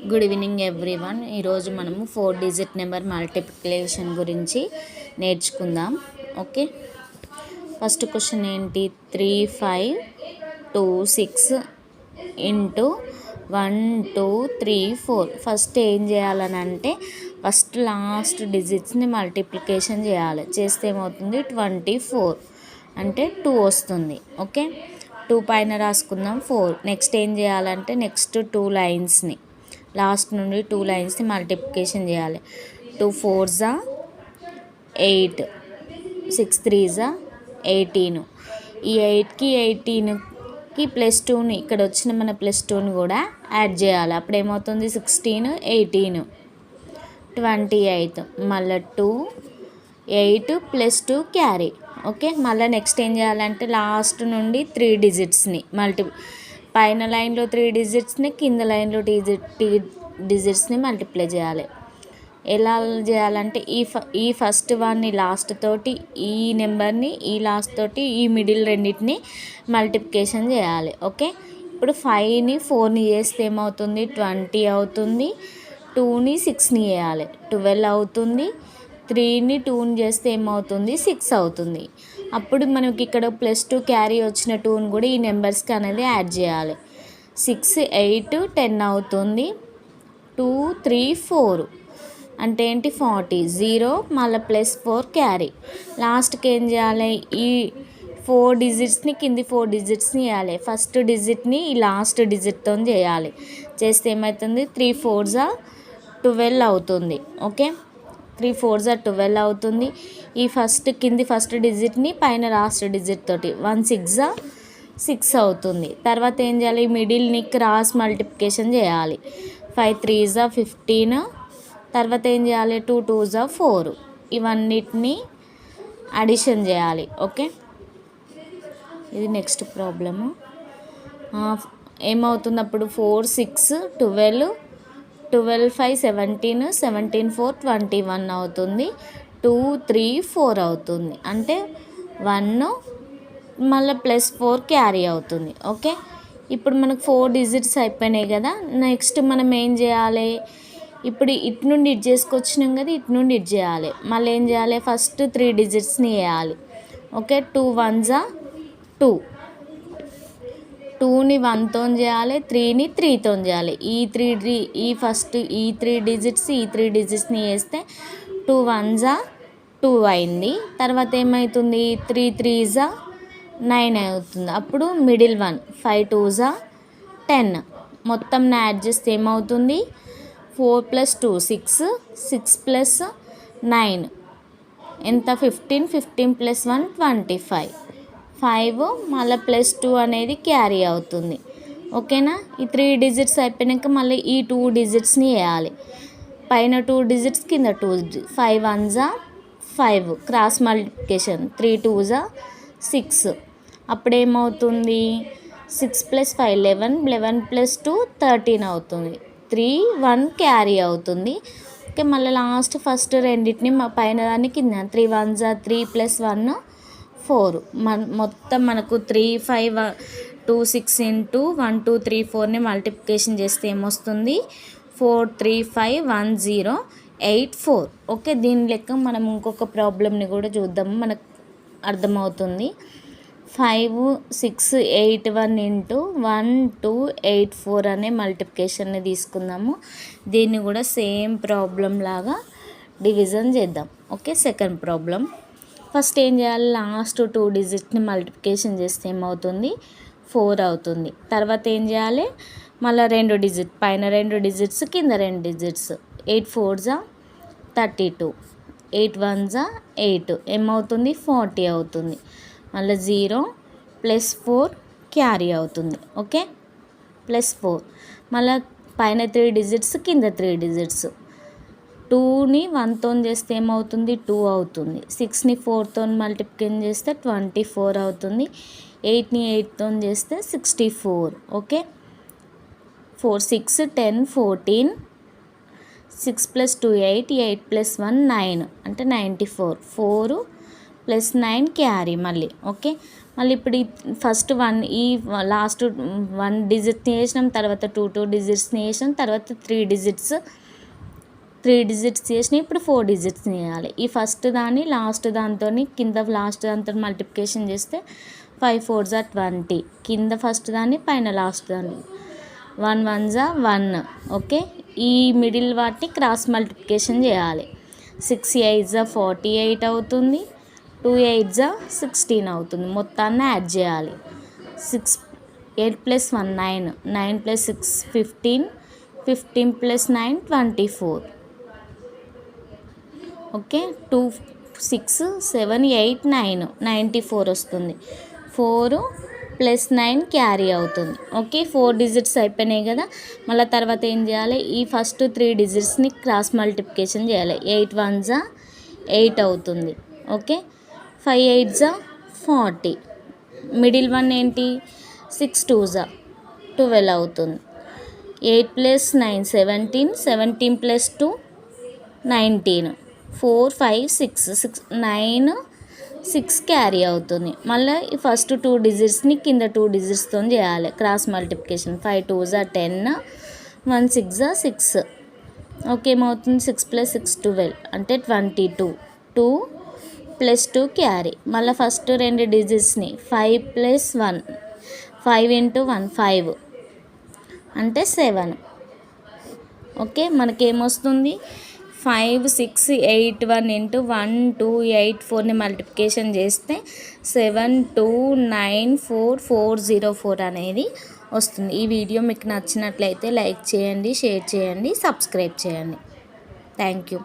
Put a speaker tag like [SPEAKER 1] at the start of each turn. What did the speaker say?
[SPEAKER 1] Good evening everyone. ఈరోజు మనము 4 digit number multiplication గురించి నేర్చుకుందాం. ఓకే, ఫస్ట్ క్వశ్చన్ ఏంటి? 3, 5, 2, 6 ఇంటూ 1, 2, 3, 4. ఫస్ట్ ఏం చేయాలని అంటే ఫస్ట్ లాస్ట్ డిజిట్స్ని మల్టిప్లికేషన్ చేయాలి. చేస్తే ఏమవుతుంది? 24 అంటే 2 వస్తుంది. ఓకే, 2 పైన రాసుకుందాం 4. నెక్స్ట్ ఏం చేయాలంటే నెక్స్ట్ 2 లైన్స్ని లాస్ట్ నుండి 2 లైన్స్ని మల్టిప్లికేషన్ చేయాలి. 2 4s 8, 6 3s 18. ఈ 8కి 18కి +2ని ఇక్కడ వచ్చిన మన +2ని కూడా యాడ్ చేయాలి. అప్పుడు ఏమవుతుంది? 16, 18, 28. మళ్ళీ 2, 8 +2 క్యారీ. ఓకే, మళ్ళీ నెక్స్ట్ ఏం చేయాలంటే లాస్ట్ నుండి 3 డిజిట్స్ని పైన లైన్లో 3 డిజిట్స్ని కింద లైన్లో డిజిట్స్ని మల్టిప్లై చేయాలి. ఎలా చేయాలంటే ఈ ఫస్ట్ వన్ని లాస్ట్ తోటి, ఈ నెంబర్ని ఈ లాస్ట్ తోటి, ఈ మిడిల్ రెండింటిని మల్టిప్లికేషన్ చేయాలి. ఓకే, ఇప్పుడు 5ని 4ని చేస్తే ఏమవుతుంది? 20 అవుతుంది. 2ని 6ని చేయాలి, 12 అవుతుంది. 3ని 2ని చేస్తే ఏమవుతుంది? 6 అవుతుంది. అప్పుడు మనకి ఇక్కడ +2 క్యారీ వచ్చిన 2ని కూడా ఈ నెంబర్స్కి అనేది యాడ్ చేయాలి. 6, 8, 10 అవుతుంది. 2, 3, 4 అంటే ఏంటి? 40. 0 మళ్ళీ +4 క్యారీ. లాస్ట్కి ఏం చేయాలి? ఈ 4 డిజిట్స్ని కింది 4 డిజిట్స్ని చేయాలి. ఫస్ట్ డిజిట్ని ఈ లాస్ట్ డిజిట్తో చేయాలి. చేస్తే ఏమవుతుంది? 3 4s 12 అవుతుంది. ఓకే, 3 4s 12 అవుతుంది. ఈ కింది ఫస్ట్ డిజిట్ని పైన లాస్ట్ డిజిట్ తోటి 1 6 6 అవుతుంది. తర్వాత ఏం చేయాలి? మిడిల్ని క్రాస్ మల్టిప్లికేషన్ చేయాలి. 5 3s 15. తర్వాత ఏం చేయాలి? 2 2s 4. ఇవన్నిటిని అడిషన్ చేయాలి. ఓకే, ఇది నెక్స్ట్ ప్రాబ్లము. ఏమవుతుంది అప్పుడు? 4 6 12, 12 5 17, 17 4 21 అవుతుంది. 2 3 4 అవుతుంది. అంటే 1 మళ్ళీ +4 క్యారీ అవుతుంది. ఓకే, ఇప్పుడు మనకు 4 డిజిట్స్ అయిపోయినాయి కదా. నెక్స్ట్ మనం ఏం చేయాలి? ఇప్పుడు ఇటు నుండి ఇటు చేసుకొచ్చినాం కదా, ఇటు నుండి ఇటు చేయాలి. మళ్ళీ ఏం చేయాలి? ఫస్ట్ 3 డిజిట్స్ని వేయాలి. ఓకే, 2 1s 2, 2ని 1తో చేయాలి, 3ని 3తో చేయాలి. ఈ 3 డిజిట్స్ని వేస్తే 2 1s 2 అయింది. తర్వాత ఏమవుతుంది? 3 3s 9 అవుతుంది. అప్పుడు మిడిల్ 1 5 2s 10. మొత్తం యాడ్ చేస్తే ఏమవుతుంది? 4 + 2 6, 6 + 9 ఎంత? 15, 15 + 1 25. 5 మళ్ళీ +2 అనేది క్యారీ అవుతుంది. ఓకేనా? ఈ 3 డిజిట్స్ అయిపోయాక మళ్ళీ ఈ 2 డిజిట్స్ని వేయాలి. పైన 2 డిజిట్స్ కింద 2. 5 1s 5 క్రాస్ మల్టిప్లికేషన్. 3 2s 6. అప్పుడేమవుతుంది? 6 + 5 11, 11 + 2 13 అవుతుంది. 3 1 క్యారీ అవుతుంది. ఓకే, మళ్ళీ లాస్ట్ ఫస్ట్ రెండింటిని పైన దాన్ని కింద 3 1s 3 + 1 4. మొత్తం మనకు 3 5 2 6 ఇంటూ 1 2 3 4ని మల్టిప్లికేషన్ చేస్తే ఏమొస్తుంది? 4 3 5 1 0 8 4. ఓకే, దీని లెక్క మనం ఇంకొక ప్రాబ్లమ్ని కూడా చూద్దాము, మనకు అర్థమవుతుంది. 5 6 8 1 ఇంటూ 1 2 8 4 అనే మల్టిప్లికేషన్ని తీసుకుందాము. దీన్ని కూడా సేమ్ ప్రాబ్లం లాగా డివిజన్ చేద్దాం. Okay, second problem. ఫస్ట్ ఏం చేయాలి? లాస్ట్ 2 డిజిట్ని మల్టిప్లికేషన్ చేస్తే ఏమవుతుంది? 4 అవుతుంది. తర్వాత ఏం చేయాలి? మళ్ళీ 2 డిజిట్, పైన 2 డిజిట్స్ కింద 2 డిజిట్స్. 8 4s 32, 8 1s 8 ఏమవుతుంది? 40 అవుతుంది. మళ్ళీ 0 +4 క్యారీ అవుతుంది. ఓకే, +4 మళ్ళీ పైన 3 డిజిట్స్ కింద 3 డిజిట్స్. 2ని 1తో చేస్తే ఏమవుతుంది? 2 అవుతుంది. 6ని 4తో మల్టిప్లికేషన్ చేస్తే 24 అవుతుంది. 8ని 8తో చేస్తే 64. ఓకే, 4 6 10 14, 6 + 2 8, 8 + 1 9 అంటే 94. 4 +9 క్యారీ మళ్ళీ. ఓకే, మళ్ళీ ఇప్పుడు ఫస్ట్ ఈ లాస్ట్ 1 డిజిట్ని వేసినాం, తర్వాత 2 డిజిట్స్ని వేసినాం, తర్వాత 3 డిజిట్స్ చేసినా. ఇప్పుడు 4 డిజిట్స్ని వేయాలి. ఈ ఫస్ట్ దాన్ని లాస్ట్ దాంతో కింద లాస్ట్ దాంతో మల్టిప్లికేషన్ చేస్తే 5 4 జా 20. కింద ఫస్ట్ దాన్ని పైన లాస్ట్ దాన్ని 1 1 జా 1. ఓకే, ఈ మిడిల్ వాటిని క్రాస్ మల్టిప్లికేషన్ చేయాలి. 6 8 జా 48 అవుతుంది, 2 8 జా 16 అవుతుంది. మొత్తాన్ని యాడ్ చేయాలి. 8 + 1 9, 9 + 6 15, 15 + 9 24. ఓకే, 2 6 7 8 9 94 వస్తుంది. 4 + 9 క్యారీ అవుతుంది. ఓకే, 4 డిజిట్స్ అయిపోయినాయి కదా. మళ్ళీ తర్వాత ఏం చేయాలి, ఈ ఫస్ట్ 3 డిజిట్స్ని క్రాస్ మల్టిప్లికేషన్ చేయాలి. 8 1 జా 8 అవుతుంది. ఓకే, 5 8 జా 40. మిడిల్ వన్ ఏంటి, 6 2 జా 12 అవుతుంది. 8 + 9 17, 17 + 2 19, 4 5 6 9 6 క్యారీ అవుతుంది. మళ్ళీ ఈ ఫస్ట్ 2 డిజిట్స్ని కింద 2 డిజిట్స్తో చేయాలి క్రాస్ మల్టిప్లికేషన్. 5 2 జా 10, 1 6 జా 6. ఓకే, ఏమవుతుంది, 6 + 6 12 అంటే 22. 2 + 2 క్యారీ. మళ్ళీ ఫస్ట్ 2 డిజిట్స్ని 5 + 1 5 × 1 5 అంటే 7. ఓకే, మనకేమొస్తుంది, 5 6 8 1 × 1 2 8 4ని మల్టిప్లికేషన్ చేస్తే 7294404 అనేది వస్తుంది. ఈ వీడియో మీకు నచ్చినట్లయితే లైక్ చేయండి, షేర్ చేయండి, సబ్స్క్రైబ్ చేయండి. Thank you.